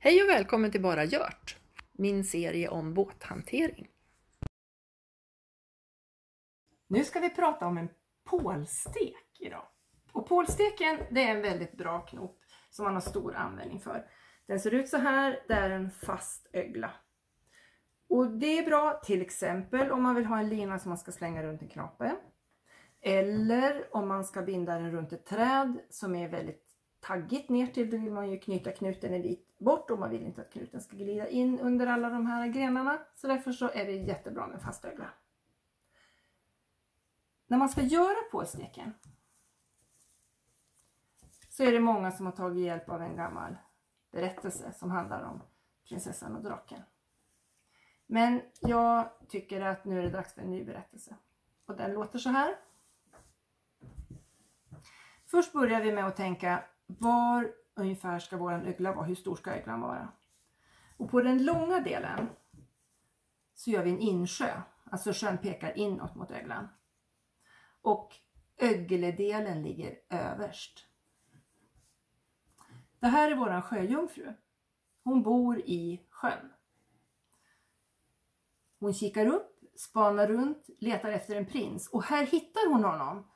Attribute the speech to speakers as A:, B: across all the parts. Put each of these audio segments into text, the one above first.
A: Hej och välkommen till Bara Gjort, min serie om båthantering.
B: Nu ska vi prata om en pålstek idag. Och pålsteken, det är en väldigt bra knop som man har stor användning för. Den ser ut så här, det är en fast ögla. Och det är bra till exempel om man vill ha en lina som man ska slänga runt en knape. Eller om man ska binda den runt ett träd som är väldigt taggigt ner till, då vill man ju knyta knuten en bit bort och man vill inte att knuten ska glida in under alla de här grenarna. Så därför så är det jättebra med fast ögla. När man ska göra pålsteken så är det många som har tagit hjälp av en gammal berättelse som handlar om prinsessan och draken. Men jag tycker att nu är det dags för en ny berättelse. Och den låter så här. Först börjar vi med att tänka, var ungefär ska våran ögla vara? Hur stor ska öglan vara? Och på den långa delen så gör vi en insjö. Alltså sjön pekar inåt mot öglan. Och ögledelen ligger överst. Det här är våran sjöjungfru. Hon bor i sjön. Hon kikar upp, spanar runt, letar efter en prins. Och här hittar hon honom.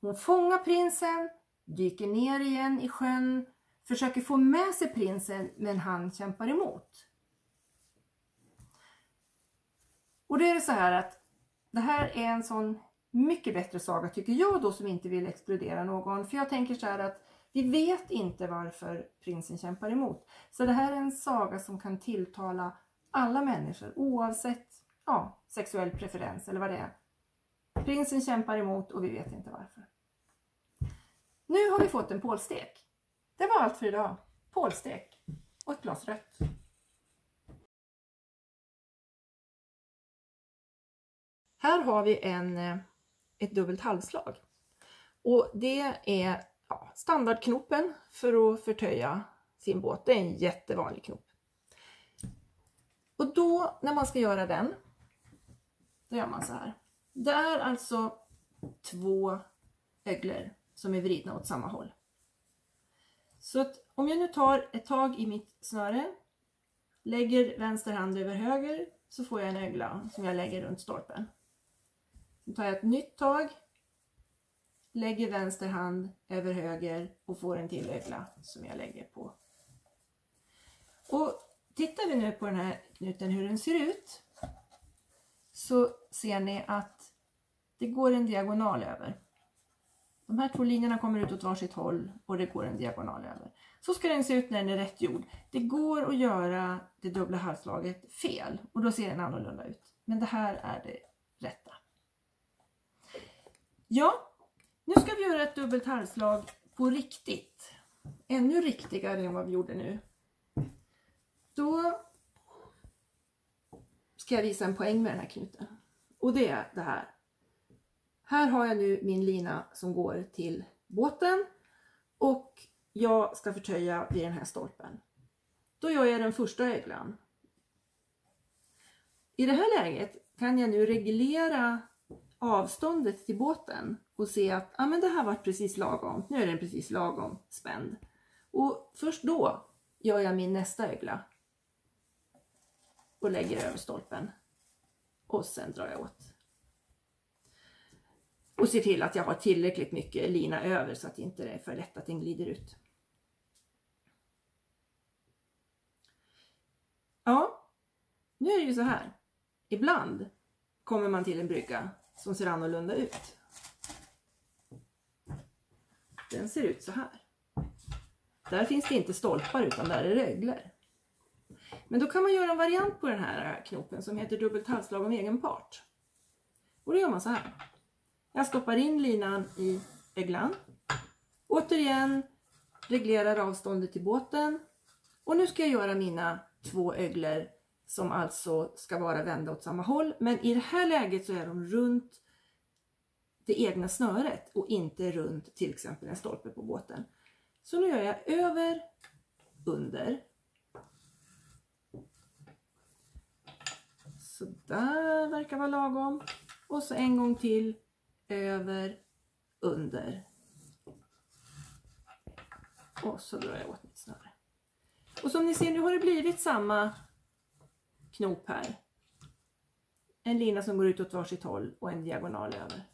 B: Hon fångar prinsen, dyker ner igen i sjön, försöker få med sig prinsen, men han kämpar emot. Och det är så här att det här är en sån mycket bättre saga tycker jag då, som inte vill exkludera någon. För jag tänker så här att vi vet inte varför prinsen kämpar emot. Så det här är en saga som kan tilltala alla människor oavsett sexuell preferens eller vad det är. Prinsen kämpar emot och vi vet inte varför. Nu har vi fått en pålstek. Det var allt för idag. Pålstek och ett glas rött.
A: Här har vi ett dubbelt halvslag. Och det är standardknopen för att förtöja sin båt. Det är en jättevanlig knop. Och då när man ska göra den, då gör man så här. Det är alltså 2 öglor som är vridna åt samma håll. Så att om jag nu tar ett tag i mitt snöre, lägger vänster hand över höger, så får jag en ögla som jag lägger runt stolpen. Så tar jag ett nytt tag, lägger vänster hand över höger och får en till ögla som jag lägger på. Och tittar vi nu på den här knuten hur den ser ut, så ser ni att det går en diagonal över. De här 2 linjerna kommer ut åt varsitt håll och det går en diagonal över. Så ska den se ut när den är rätt gjord. Det går att göra det dubbla halvslaget fel och då ser den annorlunda ut. Men det här är det rätta. Ja, nu ska vi göra ett dubbelt halvslag på riktigt. Ännu riktigare än vad vi gjorde nu. Då ska jag visa en poäng med den här knuten. Och det är det här. Här har jag nu min lina som går till båten och jag ska förtöja vid den här stolpen. Då gör jag den första öglan. I det här läget kan jag nu reglera avståndet till båten och se att men det här var precis lagom. Nu är den precis lagom spänd. Och först då gör jag min nästa ögla och lägger över stolpen. Och sen drar jag åt. Och se till att jag har tillräckligt mycket lina över så att det inte är för lätt att den glider ut. Ja, nu är det ju så här. Ibland kommer man till en brygga som ser annorlunda ut. Den ser ut så här. Där finns det inte stolpar utan där är öglor. Men då kan man göra en variant på den här knopen som heter dubbelt halvslag om egen part. Och då gör man så här. Jag stoppar in linan i öglan. Återigen reglerar avståndet till båten. Och nu ska jag göra mina 2 öglor som alltså ska vara vända åt samma håll. Men i det här läget så är de runt det egna snöret och inte runt till exempel en stolpe på båten. Så nu gör jag över, under. Så där verkar vara lagom. Och så en gång till. Över, under. Och så drar jag åt mitt snöre. Och som ni ser, nu har det blivit samma knop här. En lina som går ut åt varsitt håll och en diagonal över.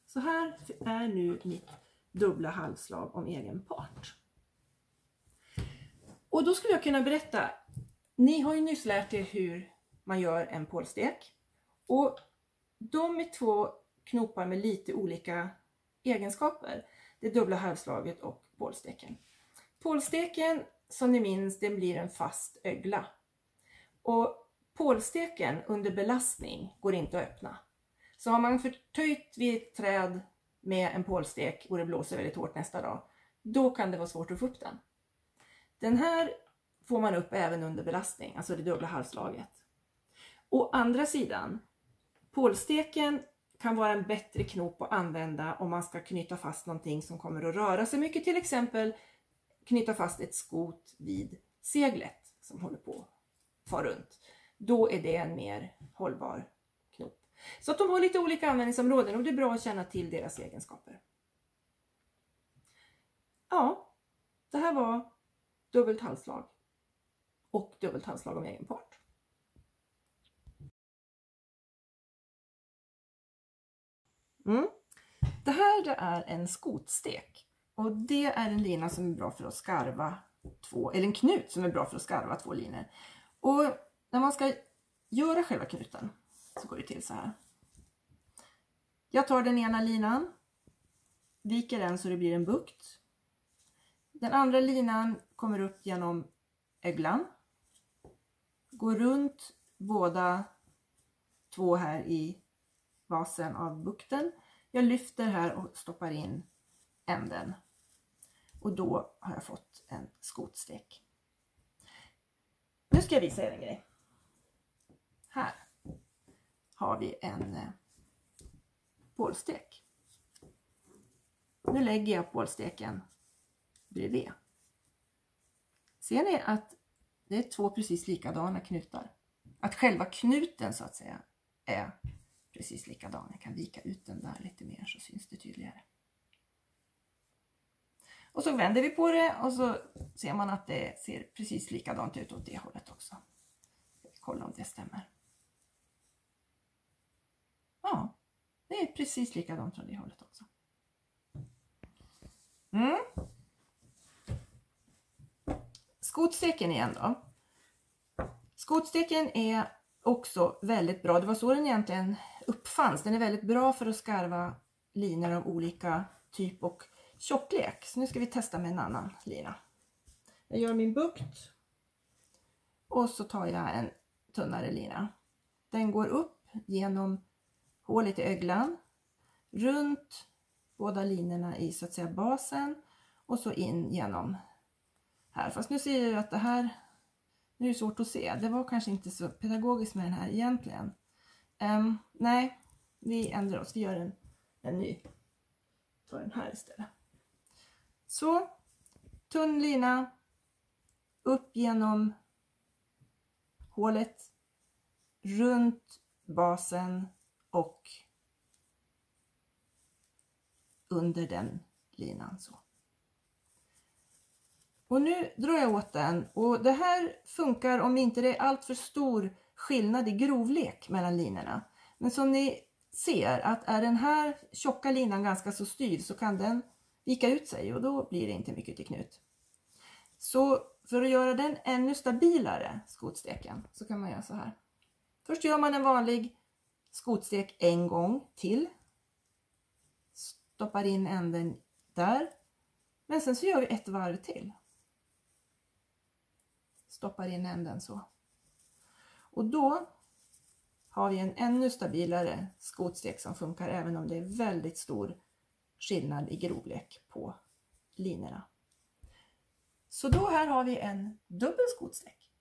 A: Så här är nu mitt dubbla halvslag om egen part. Och då skulle jag kunna berätta, ni har ju nyss lärt er hur man gör en pålstek. Och de är två knopar med lite olika egenskaper. Det dubbla halvslaget och pålsteken. Pålsteken, som ni minns, den blir en fast ögla. Och pålsteken under belastning går inte att öppna. Så har man förtöjt vid ett träd med en pålstek och det blåser väldigt hårt nästa dag, då kan det vara svårt att få upp den. Den här får man upp även under belastning, alltså det dubbla halvslaget. Å andra sidan, pålsteken kan vara en bättre knop att använda om man ska knyta fast någonting som kommer att röra sig mycket. Till exempel knyta fast ett skot vid seglet som håller på att fara runt. Då är det en mer hållbar knop. Så att de har lite olika användningsområden och det är bra att känna till deras egenskaper. Ja, det här var dubbelt halvslag och dubbelt halvslag om egen part. Det här är en skotstek och det är en lina som är bra för att skarva eller en knut som är bra för att skarva två linor. Och när man ska göra själva knuten så går det till så här. Jag tar den ena linan, viker den så det blir en bukt. Den andra linan kommer upp genom öglan. Går runt båda två här i basen av bukten. Jag lyfter här och stoppar in änden. Och då har jag fått en skotstek. Nu ska jag visa er en grej. Här har vi en pålstek. Nu lägger jag pålsteken bredvid. Ser ni att det är två precis likadana knutar? Att själva knuten så att säga är precis likadan. Jag kan vika ut den där lite mer så syns det tydligare. Och så vänder vi på det och så ser man att det ser precis likadant ut åt det hållet också. Kolla om det stämmer. Ja, det är precis likadant från det hållet också. Skotsteken igen då. Skotsteken är också väldigt bra. Det var så den egentligen uppfanns. Den är väldigt bra för att skarva linor av olika typ och tjocklek. Så nu ska vi testa med en annan lina. Jag gör min bukt. Och så tar jag en tunnare lina. Den går upp genom hålet i öglan. Runt båda linorna i så att säga basen. Och så in genom här. Fast nu ser jag att det här, nu är det svårt att se. Det var kanske inte så pedagogiskt med den här egentligen. Nej, vi ändrar oss. Vi gör en ny. Tar den här istället. Så, tunn lina. Upp genom hålet. Runt basen och under den linan så. Och nu drar jag åt den och det här funkar om inte det är allt för stor skillnad i grovlek mellan linorna. Men som ni ser att är den här tjocka linan ganska så styv så kan den vika ut sig och då blir det inte mycket till knut. Så för att göra den ännu stabilare, skotsteken, så kan man göra så här. Först gör man en vanlig skotstek en gång till. Stoppar in änden där. Men sen så gör vi ett varv till. Stoppar in änden så. Och då har vi en ännu stabilare skotstek som funkar även om det är väldigt stor skillnad i grovlek på linorna. Så då här har vi en dubbel skotstek.